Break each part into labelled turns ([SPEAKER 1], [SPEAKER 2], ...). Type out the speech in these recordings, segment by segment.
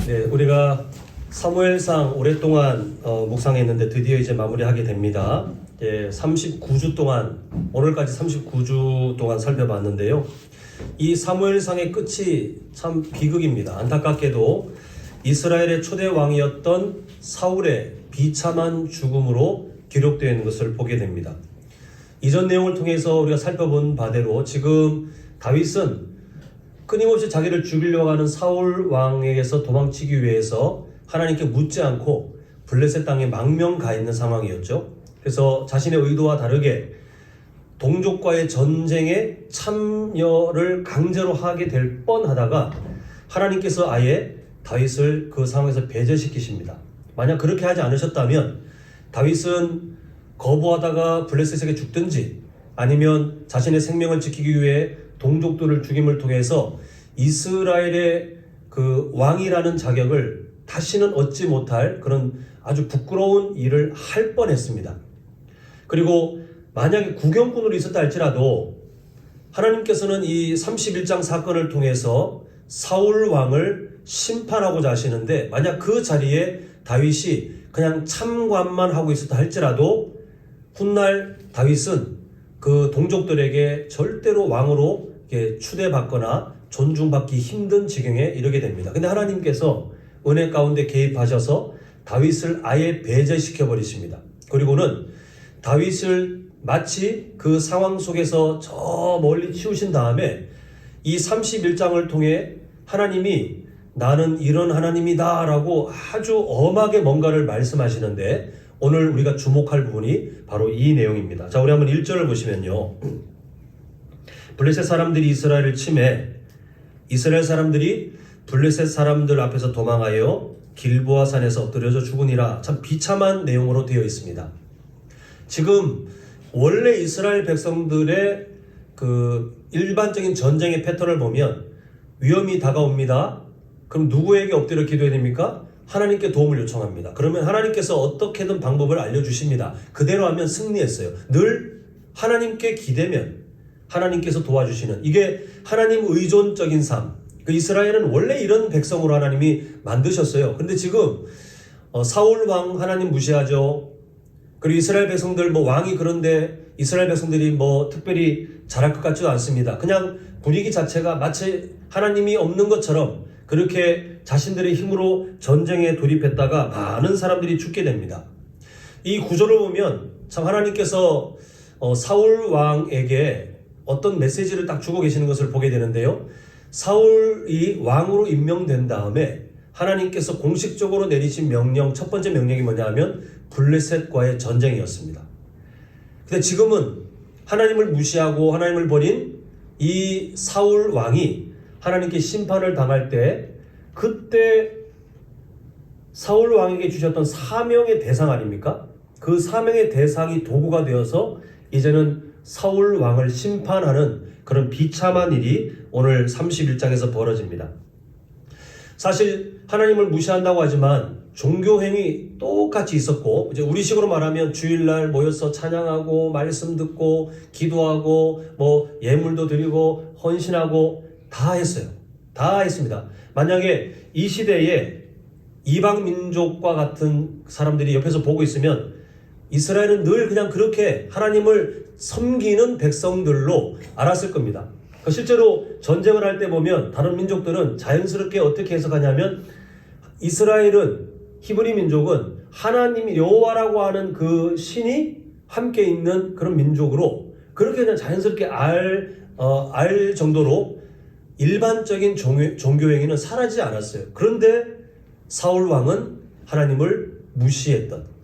[SPEAKER 1] 네, 우리가 사무엘상 오랫동안 묵상했는데 드디어 이제 마무리하게 됩니다. 39주 동안, 오늘까지 39주 동안 살펴봤는데요. 이 사무엘상의 끝이 참 비극입니다. 안타깝게도 이스라엘의 초대 왕이었던 사울의 비참한 죽음으로 기록되어 있는 것을 보게 됩니다. 이전 내용을 통해서 우리가 살펴본 바대로 지금 다윗은 끊임없이 자기를 죽이려고 하는 사울 왕에게서 도망치기 위해서 하나님께 묻지 않고 블레셋 땅에 망명 가 있는 상황이었죠. 그래서 자신의 의도와 다르게 동족과의 전쟁에 참여를 강제로 하게 될 뻔하다가 하나님께서 아예 다윗을 그 상황에서 배제시키십니다. 만약 그렇게 하지 않으셨다면 다윗은 거부하다가 블레셋에게 죽든지 아니면 자신의 생명을 지키기 위해 동족들을 죽임을 통해서 이스라엘의 그 왕이라는 자격을 다시는 얻지 못할 그런 아주 부끄러운 일을 할 뻔했습니다. 그리고 만약에 구경꾼으로 있었다 할지라도 하나님께서는 이 31장 사건을 통해서 사울 왕을 심판하고자 하시는데 만약 그 자리에 다윗이 그냥 참관만 하고 있었다 할지라도 훗날 다윗은 그 동족들에게 절대로 왕으로 추대받거나 존중받기 힘든 지경에 이르게 됩니다. 근데 하나님께서 은혜 가운데 개입하셔서 다윗을 아예 배제시켜 버리십니다. 그리고는 다윗을 마치 그 상황 속에서 저 멀리 치우신 다음에 이 31장을 통해 하나님이 나는 이런 하나님이다 라고 아주 엄하게 뭔가를 말씀하시는데 오늘 우리가 주목할 부분이 바로 이 내용입니다. 자, 우리 한번 1절을 보시면요. 블레셋 사람들이 이스라엘을 침해 이스라엘 사람들이 블레셋 사람들 앞에서 도망하여 길보아 산에서 엎드려져 죽으니라. 참 비참한 내용으로 되어 있습니다. 지금 원래 이스라엘 백성들의 그 일반적인 전쟁의 패턴을 보면 위험이 다가옵니다. 그럼 누구에게 엎드려 기도해야 됩니까? 하나님께 도움을 요청합니다. 그러면 하나님께서 어떻게든 방법을 알려주십니다. 그대로 하면 승리했어요. 늘 하나님께 기대면 하나님께서 도와주시는 이게 하나님 의존적인 삶. 그 이스라엘은 원래 이런 백성으로 하나님이 만드셨어요. 근데 지금 사울 왕 하나님 무시하죠. 그리고 이스라엘 백성들 왕이 그런데 이스라엘 백성들이 특별히 잘할 것 같지도 않습니다. 그냥 분위기 자체가 마치 하나님이 없는 것처럼 그렇게 자신들의 힘으로 전쟁에 돌입했다가 많은 사람들이 죽게 됩니다. 이 구절을 보면 참 하나님께서 사울 왕에게 어떤 메시지를 딱 주고 계시는 것을 보게 되는데요. 사울이 왕으로 임명된 다음에 하나님께서 공식적으로 내리신 명령, 첫 번째 명령이 뭐냐 하면 블레셋과의 전쟁이었습니다. 근데 지금은 하나님을 무시하고 하나님을 버린 이 사울 왕이 하나님께 심판을 당할 때 그때 사울 왕에게 주셨던 사명의 대상 아닙니까? 그 사명의 대상이 도구가 되어서 이제는 사울 왕을 심판하는 그런 비참한 일이 오늘 31장에서 벌어집니다. 사실 하나님을 무시한다고 하지만 종교행위 똑같이 있었고 이제 우리식으로 말하면 주일날 모여서 찬양하고 말씀 듣고 기도하고 예물도 드리고 헌신하고 다 했어요. 다 했습니다. 만약에 이 시대에 이방 민족과 같은 사람들이 옆에서 보고 있으면 이스라엘은 늘 그냥 그렇게 하나님을 섬기는 백성들로 알았을 겁니다. 실제로 전쟁을 할 때 보면 다른 민족들은 자연스럽게 어떻게 해석하냐면 이스라엘은 히브리 민족은 하나님 여호와라고 하는 그 신이 함께 있는 그런 민족으로 그렇게 그냥 자연스럽게 알 정도로 일반적인 종교행위는 사라지지 않았어요. 그런데 사울 왕은 하나님을 무시했던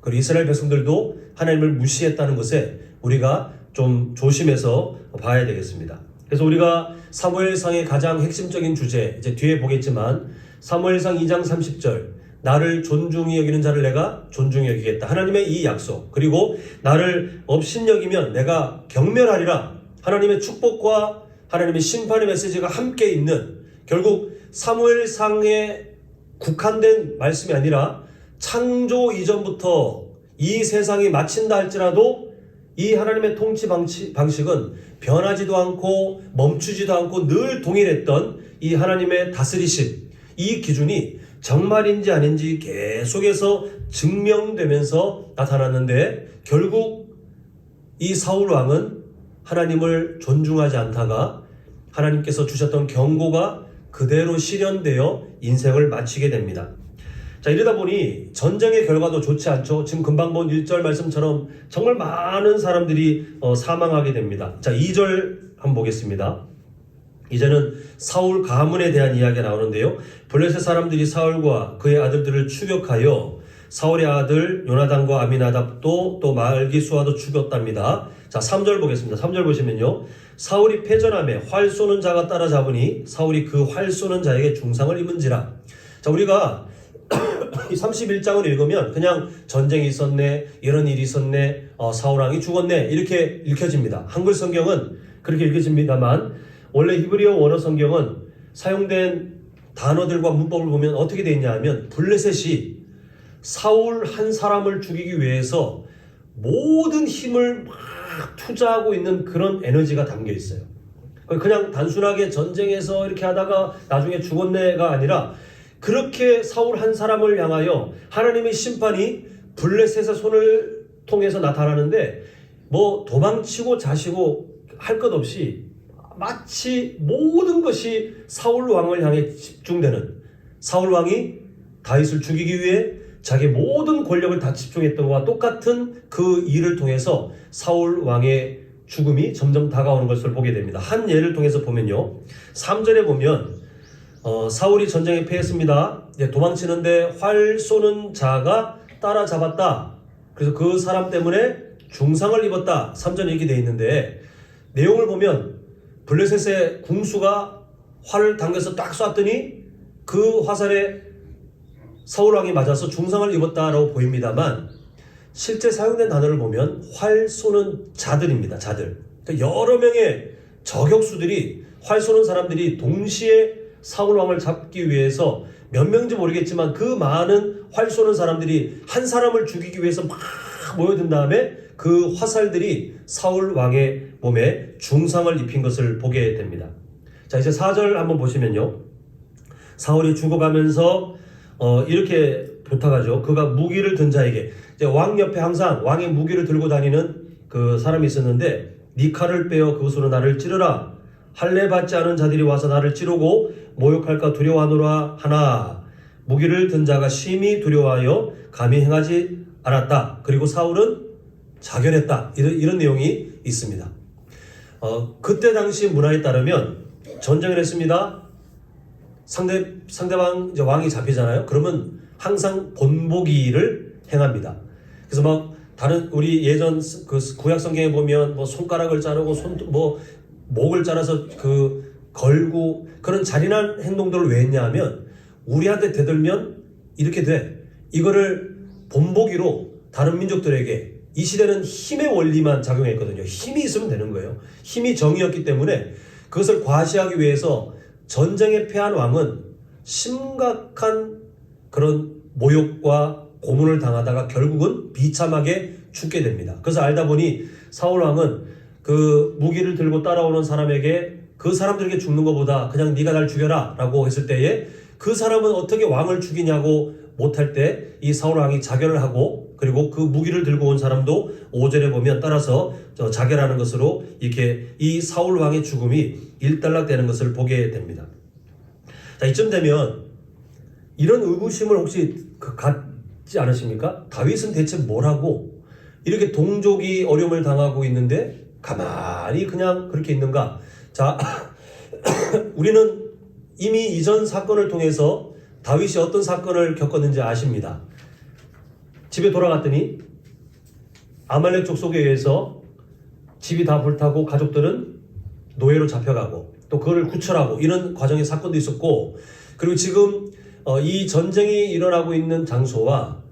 [SPEAKER 1] 그리고 이스라엘 백성들도 하나님을 무시했다는 것에 우리가 좀 조심해서 봐야 되겠습니다. 그래서 우리가 사무엘상의 가장 핵심적인 주제 이제 뒤에 보겠지만 사무엘상 2장 30절 나를 존중히 여기는 자를 내가 존중히 여기겠다. 하나님의 이 약속 그리고 나를 업신여기면 내가 경멸하리라. 하나님의 축복과 하나님의 심판의 메시지가 함께 있는 결국 사무엘상에 국한된 말씀이 아니라 창조 이전부터 이 세상이 마친다 할지라도 이 하나님의 통치 방식은 변하지도 않고 멈추지도 않고 늘 동일했던 이 하나님의 다스리심 이 기준이 정말인지 아닌지 계속해서 증명되면서 나타났는데 결국 이 사울 왕은 하나님을 존중하지 않다가 하나님께서 주셨던 경고가 그대로 실현되어 인생을 마치게 됩니다. 자, 이러다 보니 전쟁의 결과도 좋지 않죠. 지금 금방 본 1절 말씀처럼 정말 많은 사람들이 사망하게 됩니다. 자, 2절 한번 보겠습니다. 이제는 사울 가문에 대한 이야기가 나오는데요. 블레셋 사람들이 사울과 그의 아들들을 추격하여 사울의 아들 요나단과 아미나답도 또 말기수아도 죽였답니다. 자, 3절 보겠습니다. 3절 보시면요. 사울이 패전하며 활 쏘는 자가 따라잡으니 사울이 그 활 쏘는 자에게 중상을 입은지라. 자, 우리가 이 31장을 읽으면 그냥 전쟁이 있었네, 이런 일이 있었네, 사울왕이 죽었네 이렇게 읽혀집니다. 한글 성경은 그렇게 읽혀집니다만 원래 히브리어 원어 성경은 사용된 단어들과 문법을 보면 어떻게 되어 있냐 하면 블레셋이 사울 한 사람을 죽이기 위해서 모든 힘을 막 투자하고 있는 그런 에너지가 담겨 있어요. 그냥 단순하게 전쟁에서 이렇게 하다가 나중에 죽었네가 아니라 그렇게 사울 한 사람을 향하여 하나님의 심판이 블레셋의 손을 통해서 나타나는데 뭐 도망치고 자시고 할 것 없이 마치 모든 것이 사울 왕을 향해 집중되는, 사울 왕이 다윗을 죽이기 위해 자기 모든 권력을 다 집중했던 것과 똑같은 그 일을 통해서 사울 왕의 죽음이 점점 다가오는 것을 보게 됩니다. 한 예를 통해서 보면요. 3절에 보면 사울이 전쟁에 패했습니다. 이제 도망치는데 활 쏘는 자가 따라잡았다. 그래서 그 사람 때문에 중상을 입었다. 3절에 이렇게 되어 있는데 내용을 보면 블레셋의 궁수가 활을 당겨서 딱 쐈더니 그 화살에 사울왕이 맞아서 중상을 입었다라고 보입니다만 실제 사용된 단어를 보면 활 쏘는 자들입니다. 자들. 그러니까 여러 명의 저격수들이, 활 쏘는 사람들이 동시에 사울왕을 잡기 위해서 몇 명인지 모르겠지만 그 많은 활 쏘는 사람들이 한 사람을 죽이기 위해서 막 모여든 다음에 그 화살들이 사울왕의 몸에 중상을 입힌 것을 보게 됩니다. 자, 이제 4절 한번 보시면요. 사울이 죽어가면서 이렇게 부탁하죠. 그가 무기를 든 자에게, 이제 왕 옆에 항상 왕의 무기를 들고 다니는 그 사람이 있었는데, 네 칼을 빼어 그것으로 나를 찌르라. 할례 받지 않은 자들이 와서 나를 찌르고 모욕할까 두려워하노라 하나, 무기를 든 자가 심히 두려워하여 감히 행하지 않았다. 그리고 사울은 자결했다. 이런 내용이 있습니다. 그때 당시 문화에 따르면 전쟁을 했습니다. 상대방 이제 왕이 잡히잖아요. 그러면 항상 본보기를 행합니다. 그래서 막 다른 우리 예전 그 구약 성경에 보면 뭐 손가락을 자르고 목을 자라서 그 걸고 그런 잔인한 행동들을 왜 했냐면 우리한테 대들면 이렇게 돼. 이거를 본보기로 다른 민족들에게, 이 시대는 힘의 원리만 작용했거든요. 힘이 있으면 되는 거예요. 힘이 정의였기 때문에 그것을 과시하기 위해서 전쟁에 패한 왕은 심각한 그런 모욕과 고문을 당하다가 결국은 비참하게 죽게 됩니다. 그래서 알다 보니 사울 왕은 그 무기를 들고 따라오는 사람에게 그 사람들에게 죽는 것보다 그냥 네가 날 죽여라 라고 했을 때에 그 사람은 어떻게 왕을 죽이냐고 못할 때 이 사울 왕이 자결을 하고, 그리고 그 무기를 들고 온 사람도 5절에 보면 따라서 자결하는 것으로 이렇게 이 사울 왕의 죽음이 일단락되는 것을 보게 됩니다. 자, 이쯤 되면 이런 의구심을 혹시 갖지 않으십니까? 다윗은 대체 뭘 하고 이렇게 동족이 어려움을 당하고 있는데 가만히 그냥 그렇게 있는가? 자, 우리는 이미 이전 사건을 통해서 다윗이 어떤 사건을 겪었는지 아십니다. 집에 돌아갔더니 아말렉 족속에 의해서 집이 다 불타고 가족들은 노예로 잡혀가고 또 그거를 구출하고 이런 과정의 사건도 있었고, 그리고 지금 이 전쟁이 일어나고 있는 장소와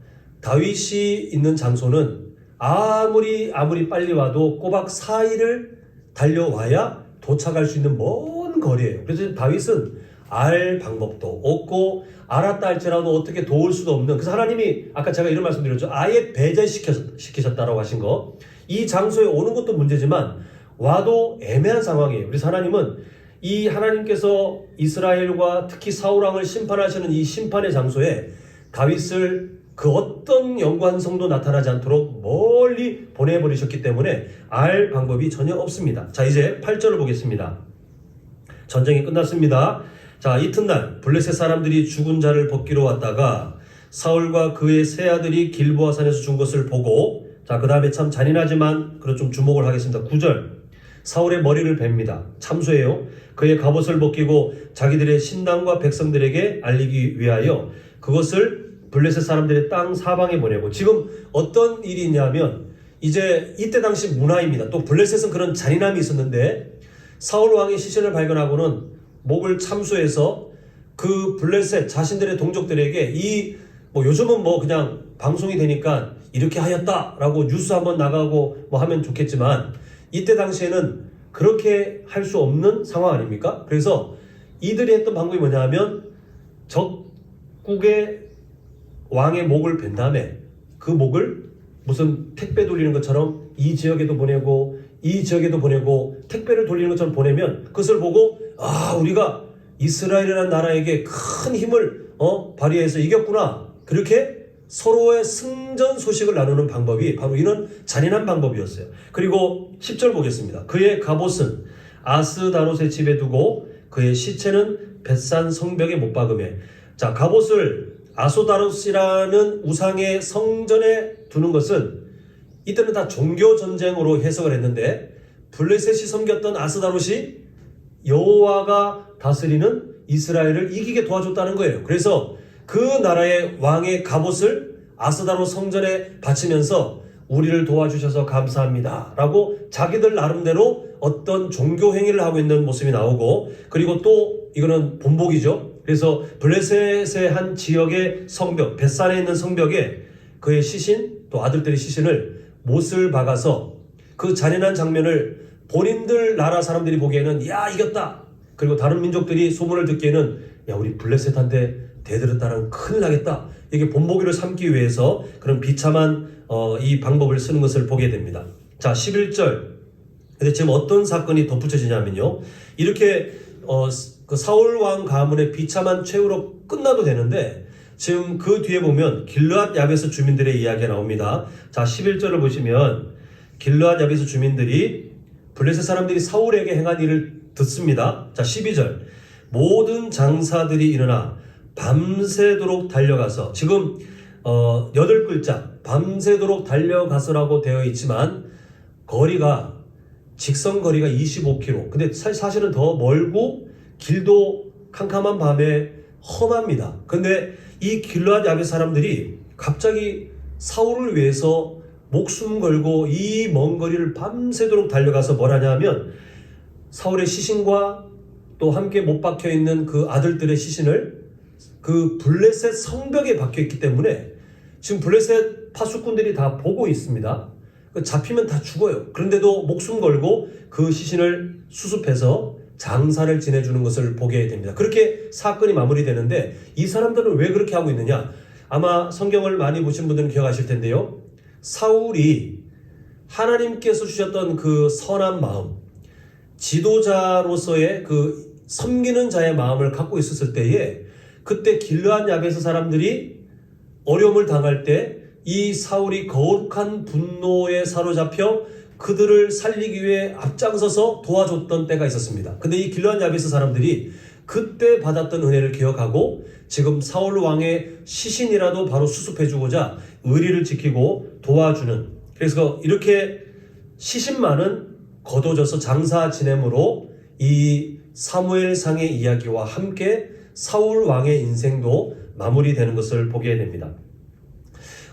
[SPEAKER 1] 다윗이 있는 장소는 아무리 빨리 와도 꼬박 4일을 달려와야 도착할 수 있는 먼 거리예요. 그래서 다윗은 알 방법도 없고 알았다 할지라도 어떻게 도울 수도 없는, 그래서 하나님이 아까 제가 이런 말씀 드렸죠. 아예 배제시키셨다라고 하신 거. 이 장소에 오는 것도 문제지만 와도 애매한 상황이에요. 그래서 하나님은 이 하나님께서 이스라엘과 특히 사울 왕을 심판하시는 이 심판의 장소에 다윗을 그 어떤 연관성도 나타나지 않도록 멀리 보내버리셨기 때문에 알 방법이 전혀 없습니다. 자, 이제 8절을 보겠습니다. 전쟁이 끝났습니다. 자, 이튿날 블레셋 사람들이 죽은 자를 벗기러 왔다가 사울과 그의 세 아들이 길보아 산에서 죽은 것을 보고, 자, 그 다음에 참 잔인하지만 그래도 좀 주목을 하겠습니다. 9절. 사울의 머리를 베입니다. 참수해요. 그의 갑옷을 벗기고 자기들의 신당과 백성들에게 알리기 위하여 그것을 블레셋 사람들의 땅 사방에 보내고, 지금 어떤 일이 있냐면 이제 이때 당시 문화입니다. 또 블레셋은 그런 잔인함이 있었는데 사울 왕의 시신을 발견하고는 목을 참수해서 그 블레셋 자신들의 동족들에게 뭐 요즘은 뭐 그냥 방송이 되니까 이렇게 하였다라고 뉴스 한번 나가고 뭐 하면 좋겠지만 이때 당시에는 그렇게 할 수 없는 상황 아닙니까? 그래서 이들이 했던 방법이 뭐냐 하면 적국의 왕의 목을 벤 다음에 그 목을 무슨 택배 돌리는 것처럼 이 지역에도 보내고 이 지역에도 보내고 택배를 돌리는 것처럼 보내면 그것을 보고, 아, 우리가 이스라엘이라는 나라에게 큰 힘을 발휘해서 이겼구나. 그렇게 서로의 승전 소식을 나누는 방법이 바로 이런 잔인한 방법이었어요. 그리고 10절 보겠습니다. 그의 갑옷은 아스다롯의 집에 두고 그의 시체는 벳산 성벽에 못 박음해. 자, 갑옷을 아스다롯이라는 우상의 성전에 두는 것은 이때는 다 종교 전쟁으로 해석을 했는데 블레셋이 섬겼던 아스다롯이 여호와가 다스리는 이스라엘을 이기게 도와줬다는 거예요. 그래서 그 나라의 왕의 갑옷을 아스다롯 성전에 바치면서 우리를 도와주셔서 감사합니다 라고 자기들 나름대로 어떤 종교 행위를 하고 있는 모습이 나오고, 그리고 또 이거는 본복이죠. 그래서 블레셋의 한 지역의 성벽, 벳산에 있는 성벽에 그의 시신, 또 아들들의 시신을 못을 박아서 그 잔인한 장면을 본인들 나라 사람들이 보기에는 야, 이겼다. 그리고 다른 민족들이 소문을 듣기에는 야, 우리 블레셋한테 대들었다라는 큰일 나겠다. 이게 본보기를 삼기 위해서 그런 비참한 이 방법을 쓰는 것을 보게 됩니다. 자, 11절. 근데 지금 어떤 사건이 덧붙여지냐면요. 이렇게 그 사울 왕 가문의 비참한 최후로 끝나도 되는데 지금 그 뒤에 보면 길르앗 야베스 주민들의 이야기가 나옵니다. 자, 11절을 보시면 길르앗 야베스 주민들이 블레셋 사람들이 사울에게 행한 일을 듣습니다. 자, 12절. 모든 장사들이 일어나 밤새도록 달려가서, 지금 8글자 밤새도록 달려가서라고 되어 있지만 거리가 직선거리가 25km. 근데 사실은 더 멀고 길도 캄캄한 밤에 험합니다. 근데 이 길르앗 야베 사람들이 갑자기 사울을 위해서 목숨 걸고 이 먼 거리를 밤새도록 달려가서 뭘 하냐면 사울의 시신과 또 함께 못 박혀 있는 그 아들들의 시신을 그 블레셋 성벽에 박혀 있기 때문에 지금 블레셋 파수꾼들이 다 보고 있습니다. 잡히면 다 죽어요. 그런데도 목숨 걸고 그 시신을 수습해서 장사를 지내주는 것을 보게 됩니다. 그렇게 사건이 마무리되는데 이 사람들은 왜 그렇게 하고 있느냐? 아마 성경을 많이 보신 분들은 기억하실 텐데요. 사울이 하나님께서 주셨던 그 선한 마음, 지도자로서의 그 섬기는 자의 마음을 갖고 있었을 때에 그때 길르앗 야베스 사람들이 어려움을 당할 때 이 사울이 거룩한 분노에 사로잡혀 그들을 살리기 위해 앞장서서 도와줬던 때가 있었습니다. 근데 이 길르앗 야베스 사람들이 그때 받았던 은혜를 기억하고 지금 사울 왕의 시신이라도 바로 수습해주고자 의리를 지키고 도와주는, 그래서 이렇게 시신만은 거둬져서 장사 지냄으로 이 사무엘상의 이야기와 함께 사울 왕의 인생도 마무리되는 것을 보게 됩니다.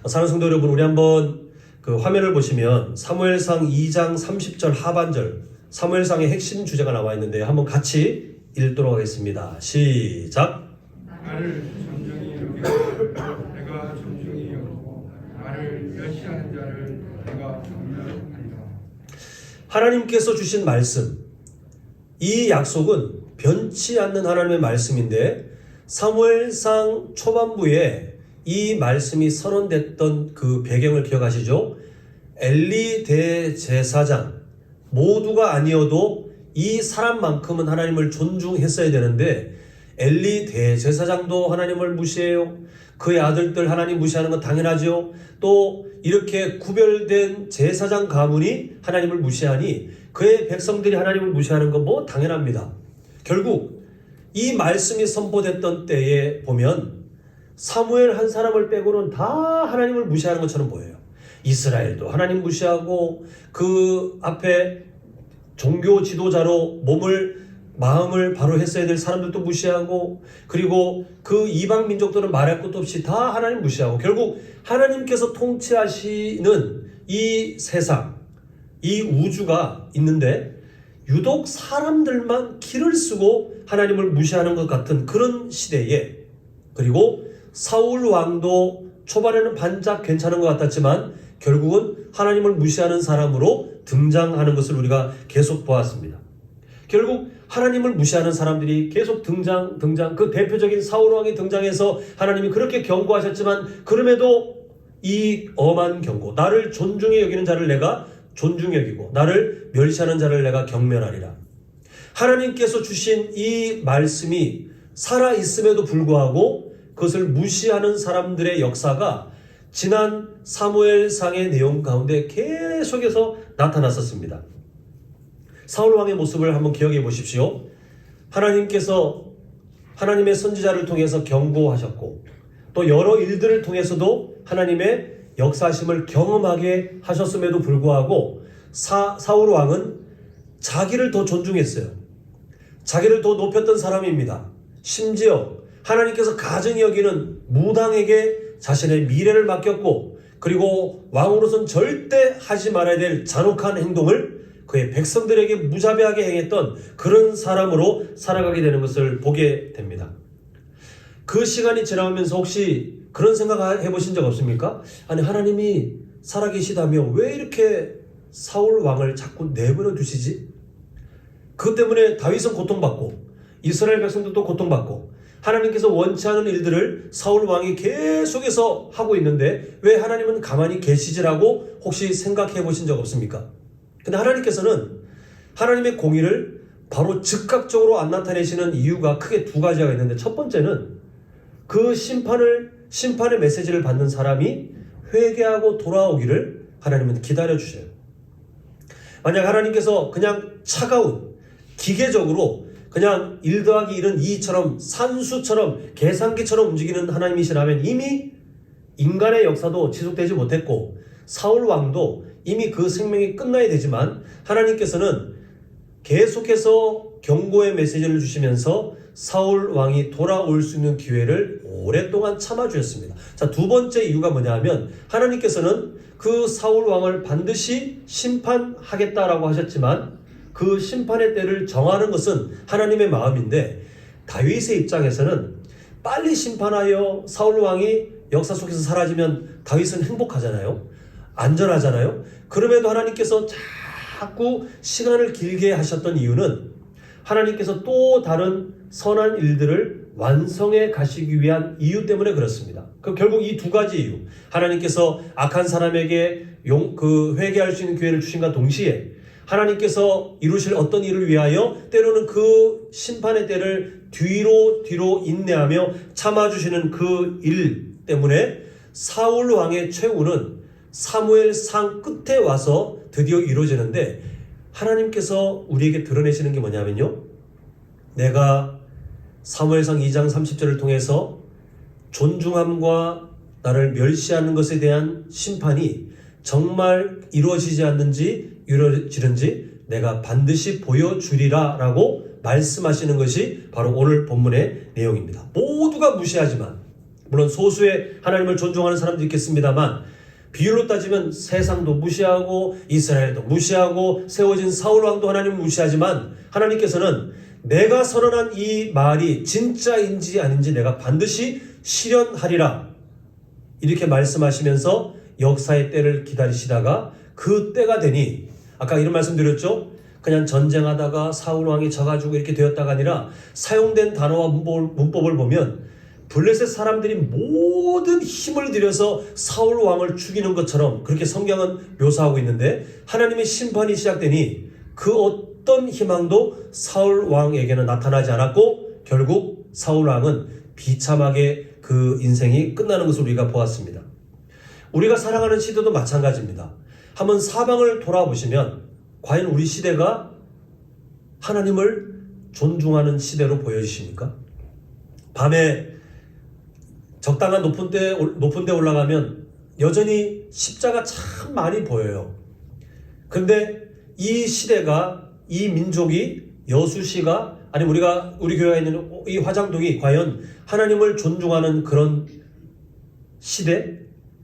[SPEAKER 1] 사랑하는 성도 여러분, 우리 한번 그 화면을 보시면 사무엘상 2장 30절 하반절, 사무엘상의 핵심 주제가 나와 있는데 한번 같이 읽도록 하겠습니다. 시작.
[SPEAKER 2] 나를 점정히 여기고 내가 점정히 여기고 나를 멸시하는 자를 내가 경멸하리라.
[SPEAKER 1] 하나님께서 주신 말씀, 이 약속은 변치 않는 하나님의 말씀인데 사무엘상 초반부에 이 말씀이 선언됐던 그 배경을 기억하시죠? 엘리 대제사장 모두가 아니어도 이 사람만큼은 하나님을 존중했어야 되는데 엘리 대제사장도 하나님을 무시해요. 그의 아들들 하나님 무시하는 건 당연하죠. 또 이렇게 구별된 제사장 가문이 하나님을 무시하니 그의 백성들이 하나님을 무시하는 건 뭐 당연합니다. 결국 이 말씀이 선포됐던 때에 보면 사무엘 한 사람을 빼고는 다 하나님을 무시하는 것처럼 보여요. 이스라엘도 하나님 무시하고 그 앞에 종교 지도자로 마음을 바로 했어야 될 사람들도 무시하고, 그리고 그 이방 민족들은 말할 것도 없이 다 하나님 무시하고, 결국 하나님께서 통치하시는 이 세상, 이 우주가 있는데 유독 사람들만 길을 쓰고 하나님을 무시하는 것 같은 그런 시대에, 그리고 사울 왕도 초반에는 반짝 괜찮은 것 같았지만 결국은 하나님을 무시하는 사람으로 등장하는 것을 우리가 계속 보았습니다. 결국 하나님을 무시하는 사람들이 계속 등장, 그 대표적인 사울 왕이 등장해서 하나님이 그렇게 경고하셨지만 그럼에도 이 엄한 경고, 나를 존중히 여기는 자를 내가 존중히 여기고 나를 멸시하는 자를 내가 경멸하리라. 하나님께서 주신 이 말씀이 살아있음에도 불구하고 그것을 무시하는 사람들의 역사가 지난 사무엘상의 내용 가운데 계속해서 나타났었습니다. 사울 왕의 모습을 한번 기억해 보십시오. 하나님께서 하나님의 선지자를 통해서 경고하셨고 또 여러 일들을 통해서도 하나님의 역사심을 경험하게 하셨음에도 불구하고 사울 왕은 자기를 더 존중했어요. 자기를 더 높였던 사람입니다. 심지어 하나님께서 가증히 여기는 무당에게 자신의 미래를 맡겼고, 그리고 왕으로선 절대 하지 말아야 될 잔혹한 행동을 그의 백성들에게 무자비하게 행했던 그런 사람으로 살아가게 되는 것을 보게 됩니다. 그 시간이 지나오면서 혹시 그런 생각 해보신 적 없습니까? 아니, 하나님이 살아계시다며 왜 이렇게 사울 왕을 자꾸 내버려 두시지? 그것 때문에 다윗은 고통받고 이스라엘 백성들도 고통받고 하나님께서 원치 않은 일들을 사울 왕이 계속해서 하고 있는데 왜 하나님은 가만히 계시지라고 혹시 생각해 보신 적 없습니까? 근데 하나님께서는 하나님의 공의를 바로 즉각적으로 안 나타내시는 이유가 크게 두 가지가 있는데, 첫 번째는 그 심판의 메시지를 받는 사람이 회개하고 돌아오기를 하나님은 기다려 주셔요. 만약 하나님께서 그냥 차가운 기계적으로 그냥 1 더하기 1은 2처럼 산수처럼 계산기처럼 움직이는 하나님이시라면 이미 인간의 역사도 지속되지 못했고 사울 왕도 이미 그 생명이 끝나야 되지만 하나님께서는 계속해서 경고의 메시지를 주시면서 사울 왕이 돌아올 수 있는 기회를 오랫동안 참아주셨습니다. 자, 두 번째 이유가 뭐냐 하면 하나님께서는 그 사울 왕을 반드시 심판하겠다라고 하셨지만 그 심판의 때를 정하는 것은 하나님의 마음인데 다윗의 입장에서는 빨리 심판하여 사울 왕이 역사 속에서 사라지면 다윗은 행복하잖아요. 안전하잖아요. 그럼에도 하나님께서 자꾸 시간을 길게 하셨던 이유는 하나님께서 또 다른 선한 일들을 완성해 가시기 위한 이유 때문에 그렇습니다. 결국 이 두 가지 이유, 하나님께서 악한 사람에게 회개할 수 있는 기회를 주신과 동시에 하나님께서 이루실 어떤 일을 위하여 때로는 그 심판의 때를 뒤로 인내하며 참아주시는 그 일 때문에 사울 왕의 최후는 사무엘상 끝에 와서 드디어 이루어지는데, 하나님께서 우리에게 드러내시는 게 뭐냐면요, 내가 사무엘상 2장 30절을 통해서 존중함과 나를 멸시하는 것에 대한 심판이 정말 이루어지지 않는지 이루어지는지 내가 반드시 보여주리라 라고 말씀하시는 것이 바로 오늘 본문의 내용입니다. 모두가 무시하지만, 물론 소수의 하나님을 존중하는 사람도 있겠습니다만 비율로 따지면 세상도 무시하고 이스라엘도 무시하고 세워진 사울왕도 하나님을 무시하지만 하나님께서는 내가 선언한 이 말이 진짜인지 아닌지 내가 반드시 실현하리라 이렇게 말씀하시면서 역사의 때를 기다리시다가 그 때가 되니, 아까 이런 말씀 드렸죠? 그냥 전쟁하다가 사울왕이 져가지고 이렇게 되었다가 아니라 사용된 단어와 문법을 보면 블레셋 사람들이 모든 힘을 들여서 사울왕을 죽이는 것처럼 그렇게 성경은 묘사하고 있는데, 하나님의 심판이 시작되니 그 어떤 어떤 희망도 사울 왕에게는 나타나지 않았고 결국 사울 왕은 비참하게 그 인생이 끝나는 것을 우리가 보았습니다. 우리가 살아가는 시대도 마찬가지입니다. 한번 사방을 돌아보시면 과연 우리 시대가 하나님을 존중하는 시대로 보여지십니까? 밤에 적당한 높은 데 올라가면 여전히 십자가 참 많이 보여요. 근데 이 시대가, 이 민족이, 여수시가, 아니면 우리 교회에 있는 이 화장동이 과연 하나님을 존중하는 그런 시대,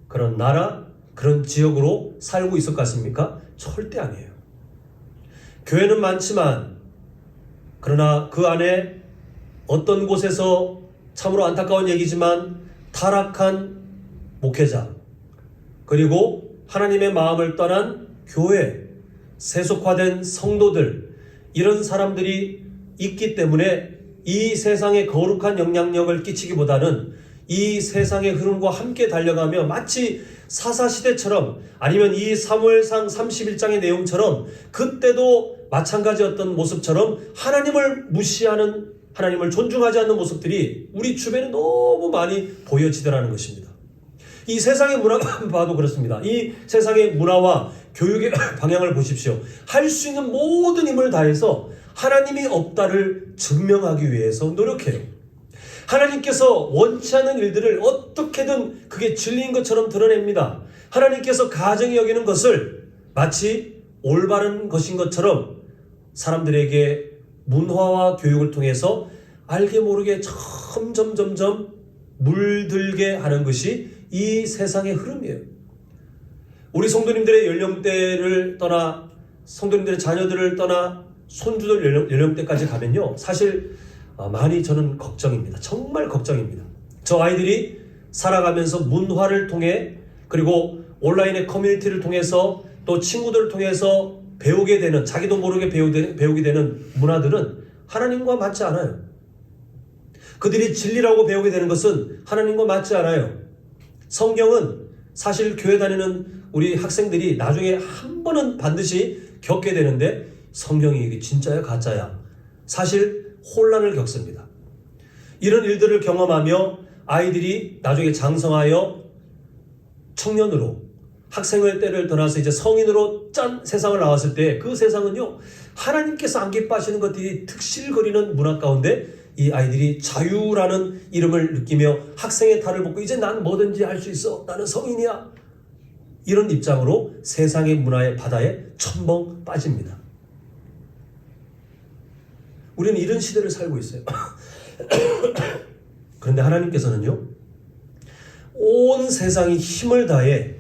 [SPEAKER 1] 그런 나라, 그런 지역으로 살고 있을 것 같습니까? 절대 아니에요. 교회는 많지만 그러나 그 안에 어떤 곳에서 참으로 안타까운 얘기지만 타락한 목회자, 그리고 하나님의 마음을 떠난 교회, 세속화된 성도들, 이런 사람들이 있기 때문에 이 세상에 거룩한 영향력을 끼치기보다는 이 세상의 흐름과 함께 달려가며 마치 사사시대처럼, 아니면 이 사무엘상 31장의 내용처럼 그때도 마찬가지였던 모습처럼 하나님을 무시하는, 하나님을 존중하지 않는 모습들이 우리 주변에 너무 많이 보여지더라는 것입니다. 이 세상의 문화만 봐도 그렇습니다. 이 세상의 문화와 교육의 방향을 보십시오. 할 수 있는 모든 힘을 다해서 하나님이 없다를 증명하기 위해서 노력해요. 하나님께서 원치 않는 일들을 어떻게든 그게 진리인 것처럼 드러냅니다. 하나님께서 가정이 여기는 것을 마치 올바른 것인 것처럼 사람들에게 문화와 교육을 통해서 알게 모르게 점점 물들게 하는 것이 이 세상의 흐름이에요. 우리 성도님들의 연령대를 떠나, 성도님들의 자녀들을 떠나 손주들 연령대까지 가면요, 사실 많이 저는 걱정입니다. 정말 걱정입니다. 저 아이들이 살아가면서 문화를 통해, 그리고 온라인의 커뮤니티를 통해서, 또 친구들을 통해서 배우게 되는, 자기도 모르게 배우게 되는 문화들은 하나님과 맞지 않아요. 그들이 진리라고 배우게 되는 것은 하나님과 맞지 않아요. 성경은 사실 교회 다니는 우리 학생들이 나중에 한 번은 반드시 겪게 되는데, 성경이 이게 진짜야 가짜야, 사실 혼란을 겪습니다. 이런 일들을 경험하며 아이들이 나중에 장성하여 청년으로, 학생의 때를 떠나서 이제 성인으로 세상을 나왔을 때 그 세상은요, 하나님께서 안 기뻐하시는 것들이 특실거리는 문화 가운데 이 아이들이 자유라는 이름을 느끼며 학생의 탈을 벗고 이제 난 뭐든지 할 수 있어, 나는 성인이야, 이런 입장으로 세상의 문화의 바다에 첨벙 빠집니다. 우리는 이런 시대를 살고 있어요. 그런데 하나님께서는요, 온 세상이 힘을 다해,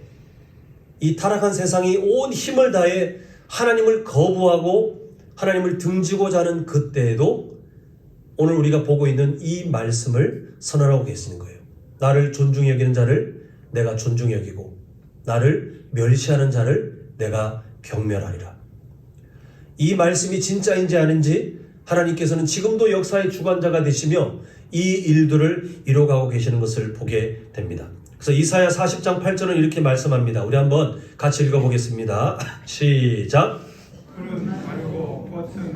[SPEAKER 1] 이 타락한 세상이 온 힘을 다해 하나님을 거부하고 하나님을 등지고자 하는 그때에도 오늘 우리가 보고 있는 이 말씀을 선언하고 계시는 거예요. 나를 존중히 여기는 자를 내가 존중히 여기고 나를 멸시하는 자를 내가 경멸하리라. 이 말씀이 진짜인지 아닌지 하나님께서는 지금도 역사의 주관자가 되시며 이 일들을 이뤄가고 계시는 것을 보게 됩니다. 그래서 이사야 40장 8절은 이렇게 말씀합니다. 우리 한번 같이 읽어보겠습니다. 시작.
[SPEAKER 2] 그는 말고 벗은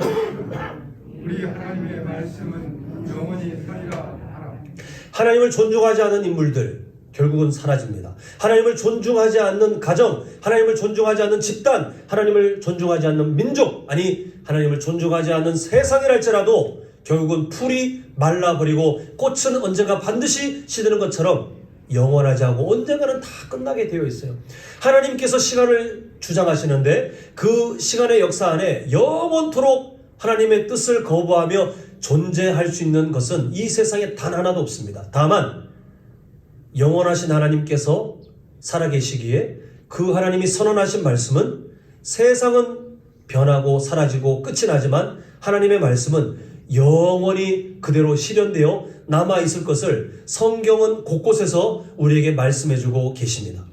[SPEAKER 2] 우리 하나님의 말씀은 영원히 서리라 하라.
[SPEAKER 1] 하나님을 존중하지 않는 인물들 결국은 사라집니다. 하나님을 존중하지 않는 가정, 하나님을 존중하지 않는 집단, 하나님을 존중하지 않는 민족, 아니 하나님을 존중하지 않는 세상이랄지라도 결국은 풀이 말라버리고 꽃은 언젠가 반드시 시드는 것처럼 영원하지 않고 언젠가는 다 끝나게 되어 있어요. 하나님께서 시간을 주장하시는데 그 시간의 역사 안에 영원토록 하나님의 뜻을 거부하며 존재할 수 있는 것은 이 세상에 단 하나도 없습니다. 다만 영원하신 하나님께서 살아계시기에 그 하나님이 선언하신 말씀은 세상은 변하고 사라지고 끝이 나지만 하나님의 말씀은 영원히 그대로 실현되어 남아있을 것을 성경은 곳곳에서 우리에게 말씀해주고 계십니다.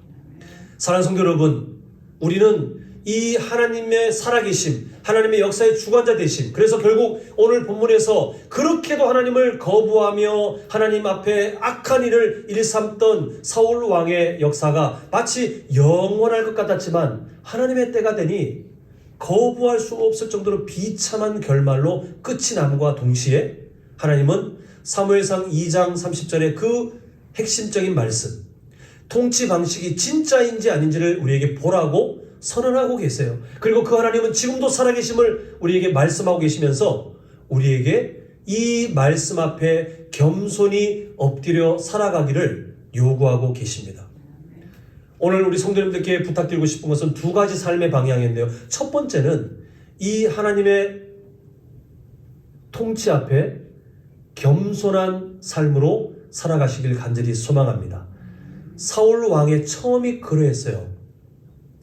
[SPEAKER 1] 사랑하는 성도 여러분, 우리는 이 하나님의 살아계심, 하나님의 역사의 주관자 되심, 그래서 결국 오늘 본문에서 그렇게도 하나님을 거부하며 하나님 앞에 악한 일을 일삼던 사울 왕의 역사가 마치 영원할 것 같았지만 하나님의 때가 되니 거부할 수 없을 정도로 비참한 결말로 끝이 남과 동시에 하나님은 사무엘상 2장 30절의 그 핵심적인 말씀, 통치 방식이 진짜인지 아닌지를 우리에게 보라고 선언하고 계세요. 그리고 그 하나님은 지금도 살아계심을 우리에게 말씀하고 계시면서 우리에게 이 말씀 앞에 겸손히 엎드려 살아가기를 요구하고 계십니다. 오늘 우리 성도님들께 부탁드리고 싶은 것은 두 가지 삶의 방향인데요. 첫 번째는 이 하나님의 통치 앞에 겸손한 삶으로 살아가시길 간절히 소망합니다. 사울 왕의 처음이 그러했어요.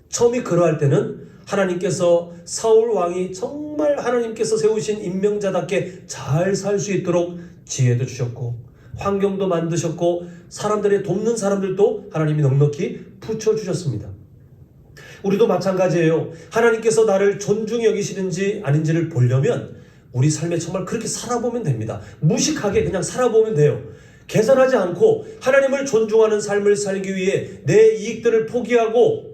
[SPEAKER 1] 처음이 그러할 때는 하나님께서 사울 왕이 정말 하나님께서 세우신 임명자답게 잘 살 수 있도록 지혜도 주셨고 환경도 만드셨고 사람들의 돕는 사람들도 하나님이 넉넉히 붙여주셨습니다. 우리도 마찬가지예요. 하나님께서 나를 존중히 여기시는지 아닌지를 보려면 우리 삶에 정말 그렇게 살아보면 됩니다. 무식하게 그냥 살아보면 돼요. 계산하지 않고 하나님을 존중하는 삶을 살기 위해 내 이익들을 포기하고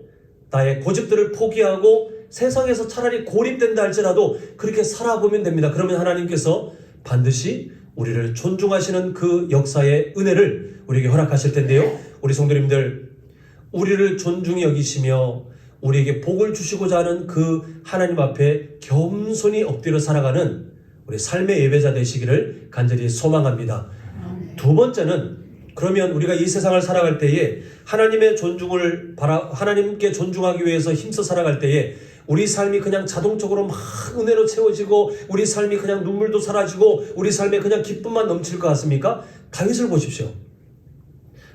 [SPEAKER 1] 나의 고집들을 포기하고 세상에서 차라리 고립된다 할지라도 그렇게 살아보면 됩니다. 그러면 하나님께서 반드시 우리를 존중하시는 그 역사의 은혜를 우리에게 허락하실 텐데요. 우리 성도님들, 우리를 존중히 여기시며 우리에게 복을 주시고자 하는 그 하나님 앞에 겸손히 엎드려 살아가는 우리 삶의 예배자 되시기를 간절히 소망합니다. 두 번째는 그러면 우리가 이 세상을 살아갈 때에 하나님의 존중을 하나님께 존중하기 위해서 힘써 살아갈 때에 우리 삶이 그냥 자동적으로 막 은혜로 채워지고 우리 삶이 그냥 눈물도 사라지고 우리 삶에 그냥 기쁨만 넘칠 것 같습니까? 다윗을 보십시오.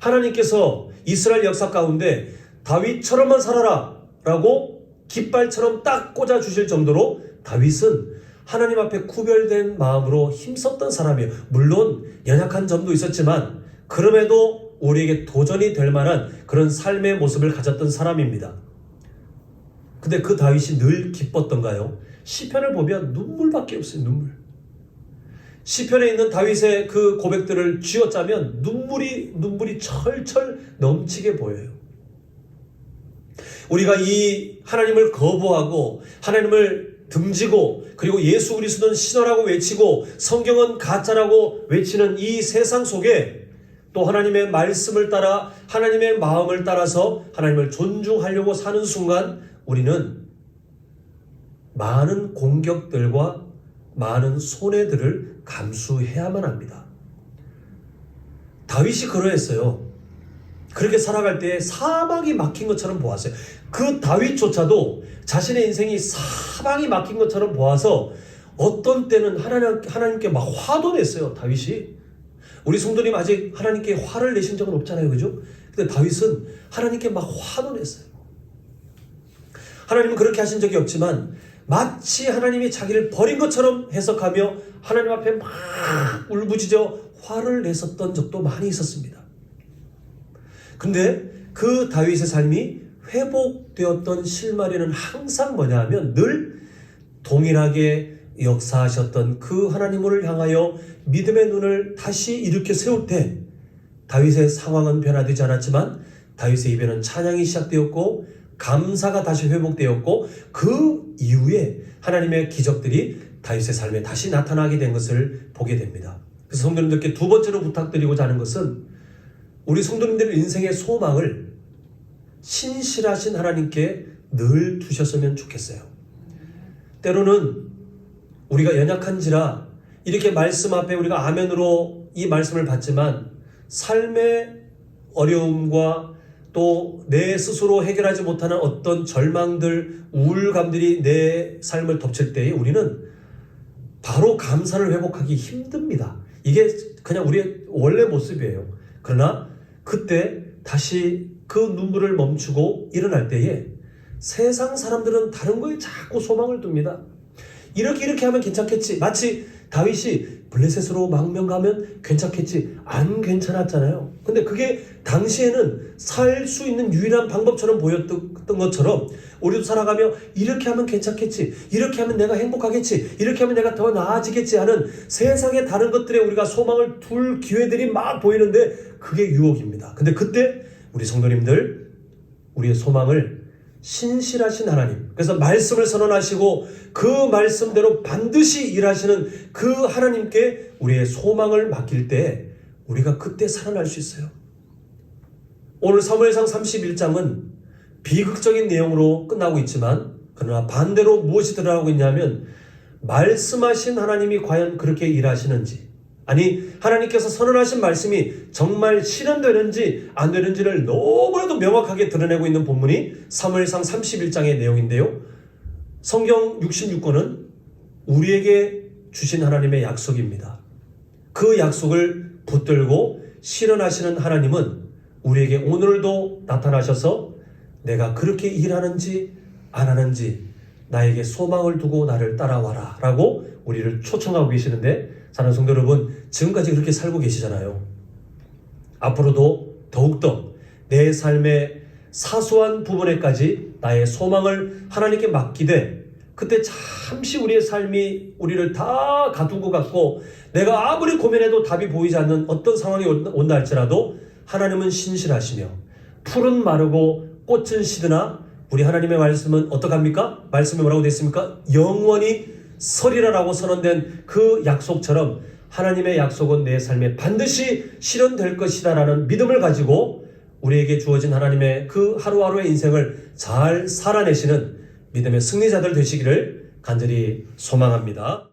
[SPEAKER 1] 하나님께서 이스라엘 역사 가운데 다윗처럼만 살아라 라고 깃발처럼 딱 꽂아주실 정도로 다윗은 하나님 앞에 구별된 마음으로 힘썼던 사람이에요. 물론 연약한 점도 있었지만 그럼에도 우리에게 도전이 될 만한 그런 삶의 모습을 가졌던 사람입니다. 근데 그 다윗이 늘 기뻤던가요? 시편을 보면 눈물밖에 없어요. 눈물. 시편에 있는 다윗의 그 고백들을 쥐어짜면 눈물이 철철 넘치게 보여요. 우리가 이 하나님을 거부하고 하나님을 등지고 그리고 예수 그리스도는 신화라고 외치고 성경은 가짜라고 외치는 이 세상 속에 또 하나님의 말씀을 따라 하나님의 마음을 따라서 하나님을 존중하려고 사는 순간 우리는 많은 공격들과 많은 손해들을 감수해야만 합니다. 다윗이 그러했어요. 그렇게 살아갈 때 사방이 막힌 것처럼 보았어요. 그 다윗조차도 자신의 인생이 사방이 막힌 것처럼 보아서 어떤 때는 하나님께 막 화도 냈어요. 다윗이. 우리 성도님 아직 하나님께 화를 내신 적은 없잖아요. 그죠? 근데 다윗은 하나님께 막 화도 냈어요. 하나님은 그렇게 하신 적이 없지만 마치 하나님이 자기를 버린 것처럼 해석하며 하나님 앞에 막 울부짖어 화를 냈었던 적도 많이 있었습니다. 근데 그 다윗의 삶이 회복되었던 실마리는 항상 뭐냐 하면 늘 동일하게 역사하셨던 그 하나님을 향하여 믿음의 눈을 다시 일으켜 세울 때 다윗의 상황은 변화되지 않았지만 다윗의 입에는 찬양이 시작되었고 감사가 다시 회복되었고 그 이후에 하나님의 기적들이 다윗의 삶에 다시 나타나게 된 것을 보게 됩니다. 그래서 성도님들께 두 번째로 부탁드리고자 하는 것은 우리 성도님들의 인생의 소망을 신실하신 하나님께 늘 두셨으면 좋겠어요. 때로는 우리가 연약한지라 이렇게 말씀 앞에 우리가 아멘으로 이 말씀을 받지만 삶의 어려움과 또 내 스스로 해결하지 못하는 어떤 절망들, 우울감들이 내 삶을 덮칠 때에 우리는 바로 감사를 회복하기 힘듭니다. 이게 그냥 우리의 원래 모습이에요. 그러나 그때 다시 그 눈물을 멈추고 일어날 때에 세상 사람들은 다른 거에 자꾸 소망을 둡니다. 이렇게 하면 괜찮겠지. 마치 다윗이 블레셋으로 망명 가면 괜찮겠지. 안 괜찮았잖아요. 근데 그게 당시에는 살 수 있는 유일한 방법처럼 보였던 것처럼 우리도 살아가며 이렇게 하면 괜찮겠지. 이렇게 하면 내가 행복하겠지. 이렇게 하면 내가 더 나아지겠지 하는 세상의 다른 것들에 우리가 소망을 둘 기회들이 막 보이는데 그게 유혹입니다. 근데 그때 우리 성도님들 우리의 소망을 신실하신 하나님, 그래서 말씀을 선언하시고 그 말씀대로 반드시 일하시는 그 하나님께 우리의 소망을 맡길 때 우리가 그때 살아날 수 있어요. 오늘 사무엘상 31장은 비극적인 내용으로 끝나고 있지만 그러나 반대로 무엇이 드러나고 있냐면 말씀하신 하나님이 과연 그렇게 일하시는지, 아니 하나님께서 선언하신 말씀이 정말 실현되는지 안 되는지를 너무나도 명확하게 드러내고 있는 본문이 사무엘상 31장의 내용인데요. 성경 66권은 우리에게 주신 하나님의 약속입니다. 그 약속을 붙들고 실현하시는 하나님은 우리에게 오늘도 나타나셔서 내가 그렇게 일하는지 안 하는지 나에게 소망을 두고 나를 따라와라 라고 우리를 초청하고 계시는데, 사랑하는 성도 여러분, 지금까지 그렇게 살고 계시잖아요. 앞으로도 더욱더 내 삶의 사소한 부분에까지 나의 소망을 하나님께 맡기되, 그때 잠시 우리의 삶이 우리를 다 가둔 것 같고 내가 아무리 고민해도 답이 보이지 않는 어떤 상황이 온다 할지라도 하나님은 신실하시며 풀은 마르고 꽃은 시드나 우리 하나님의 말씀은 어떡합니까? 말씀이 뭐라고 되어 있습니까? 영원히 서리라라고 선언된 그 약속처럼 하나님의 약속은 내 삶에 반드시 실현될 것이다 라는 믿음을 가지고 우리에게 주어진 하나님의 그 하루하루의 인생을 잘 살아내시는 믿음의 승리자들 되시기를 간절히 소망합니다.